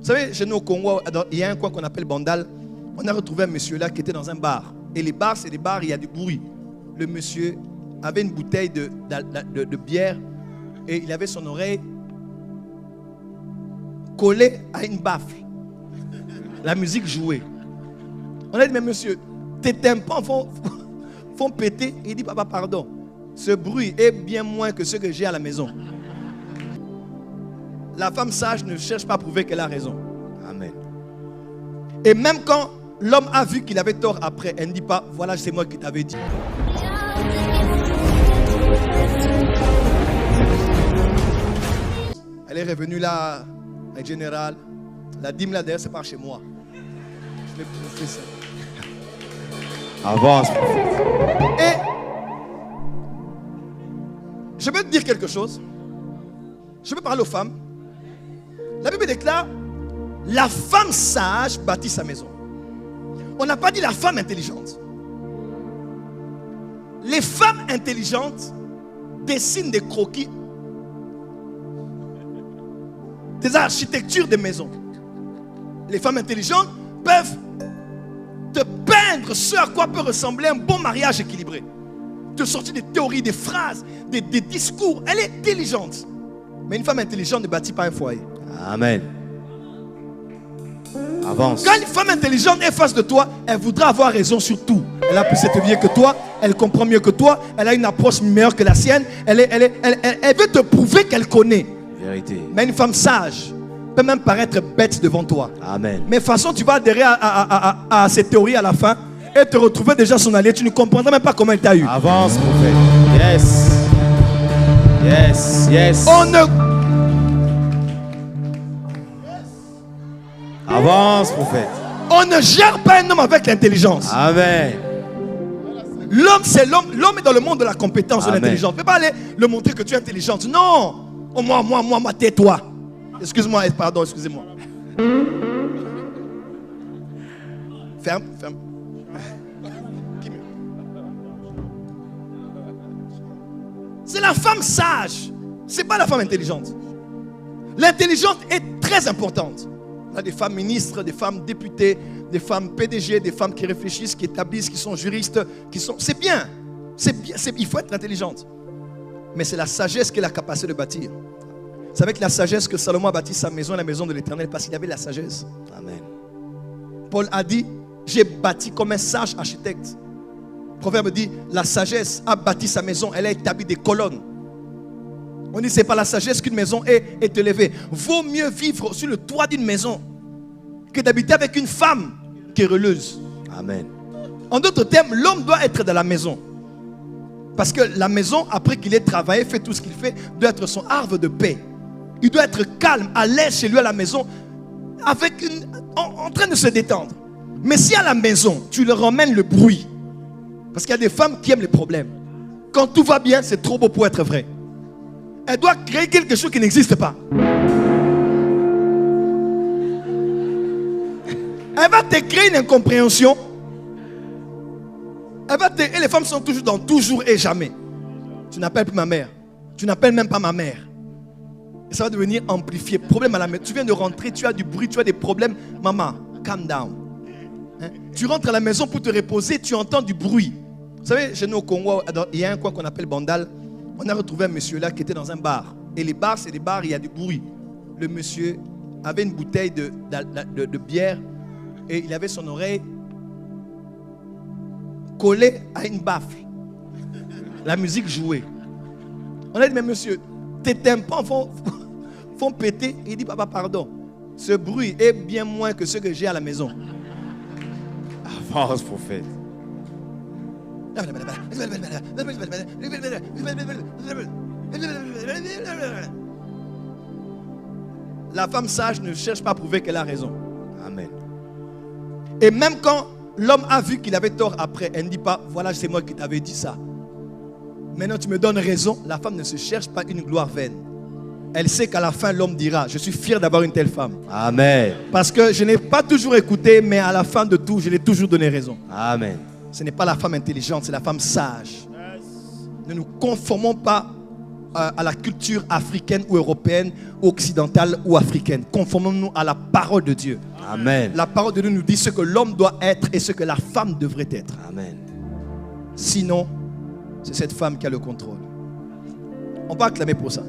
savez, chez nous au Congo, il y a un coin qu'on appelle Bandal. On a retrouvé un monsieur là qui était dans un bar. Et les bars, c'est des bars, il y a du bruit. Le monsieur avait une bouteille de bière et il avait son oreille collée à une baffle. La musique jouait. On a dit, mais monsieur, tes tympans font péter. Il dit, papa, pardon. Ce bruit est bien moins que ce que j'ai à la maison. La femme sage ne cherche pas à prouver qu'elle a raison. Amen. Et même quand l'homme a vu qu'il avait tort après, elle ne dit pas, voilà, c'est moi qui t'avais dit. Elle est revenue là, avec général. La dîme là derrière, c'est pas chez moi. Je l'ai fait ça. Avance. Et je veux te dire quelque chose. Je veux parler aux femmes. La Bible déclare, la femme sage bâtit sa maison. On n'a pas dit la femme intelligente. Les femmes intelligentes dessinent des croquis, des architectures de maisons. Les femmes intelligentes peuvent te peindre ce à quoi peut ressembler un bon mariage équilibré. Te sortir des théories, des phrases, des discours. Elle est intelligente. Mais une femme intelligente ne bâtit pas un foyer. Amen. Avance. Quand une femme intelligente est face de toi, elle voudra avoir raison sur tout. Elle a plus étudié que toi, elle comprend mieux que toi, elle a une approche meilleure que la sienne, elle veut te prouver qu'elle connaît. Vérité. Mais une femme sage peut même paraître bête devant toi. Amen. Mais de toute façon, tu vas adhérer à ces théories à la fin et te retrouver déjà son allié. Tu ne comprendras même pas comment elle t'a eu. Avance, prophète. Yes. Yes, yes. Avance, prophète. On ne gère pas un homme avec l'intelligence. Amen. L'homme, c'est l'homme. L'homme est dans le monde de la compétence, de Amen. l'intelligence. Tu ne peux pas aller le montrer que tu es intelligente. Non. Oh, moi, tais-toi. Excuse-moi, pardon, excusez-moi. Ferme. C'est la femme sage. C'est pas la femme intelligente. L'intelligence est très importante. On a des femmes ministres, des femmes députées, des femmes PDG, des femmes qui réfléchissent, qui établissent, qui sont juristes, c'est bien. Il faut être intelligente. Mais c'est la sagesse qui a la capacité de bâtir. C'est avec la sagesse que Salomon a bâti sa maison, la maison de l'Éternel, parce qu'il avait la sagesse. Amen. Paul a dit, j'ai bâti comme un sage architecte. Le proverbe dit, la sagesse a bâti sa maison, elle a établi des colonnes. On dit, c'est par la sagesse qu'une maison est élevée. Vaut mieux vivre sur le toit d'une maison que d'habiter avec une femme querelleuse. Amen. En d'autres termes, l'homme doit être dans la maison. Parce que la maison, après qu'il ait travaillé, fait tout ce qu'il fait, doit être son havre de paix. Il doit être calme, à l'aise chez lui à la maison, en train de se détendre. Mais si à la maison, tu leur emmènes le bruit, parce qu'il y a des femmes qui aiment les problèmes. Quand tout va bien, c'est trop beau pour être vrai. Elle doit créer quelque chose qui n'existe pas. Elle va te créer une incompréhension. Et les femmes sont toujours dans toujours et jamais. Tu n'appelles plus ma mère. Tu n'appelles même pas ma mère. Et ça va devenir amplifié. Problème à la maison. Tu viens de rentrer, tu as du bruit, tu as des problèmes. Maman, calm down. Tu rentres à la maison pour te reposer, tu entends du bruit. Vous savez, chez nous au Congo, il y a un coin qu'on appelle Bandal. On a retrouvé un monsieur là qui était dans un bar. Et les bars, c'est des bars, il y a du bruit. Le monsieur avait une bouteille de bière et il avait son oreille collée à une baffle. La musique jouait. On a dit, mais monsieur, tes tympans font péter. Il dit, papa, pardon. Ce bruit est bien moins que ce que j'ai à la maison. Avance, prophète. La femme sage ne cherche pas à prouver qu'elle a raison. Amen. Et même quand l'homme a vu qu'il avait tort après, elle ne dit pas, voilà, c'est moi qui t'avais dit ça. Maintenant, tu me donnes raison. La femme ne se cherche pas une gloire vaine. Elle sait qu'à la fin, l'homme dira, je suis fier d'avoir une telle femme. Amen. Parce que je n'ai pas toujours écouté, mais à la fin de tout, je l'ai toujours donné raison. Amen. Ce n'est pas la femme intelligente, c'est la femme sage. Ne nous conformons pas à la culture africaine ou européenne, occidentale ou africaine. Conformons-nous à la parole de Dieu. Amen. La parole de Dieu nous dit ce que l'homme doit être et ce que la femme devrait être. Amen. Sinon, c'est cette femme qui a le contrôle. On va acclamer pour ça.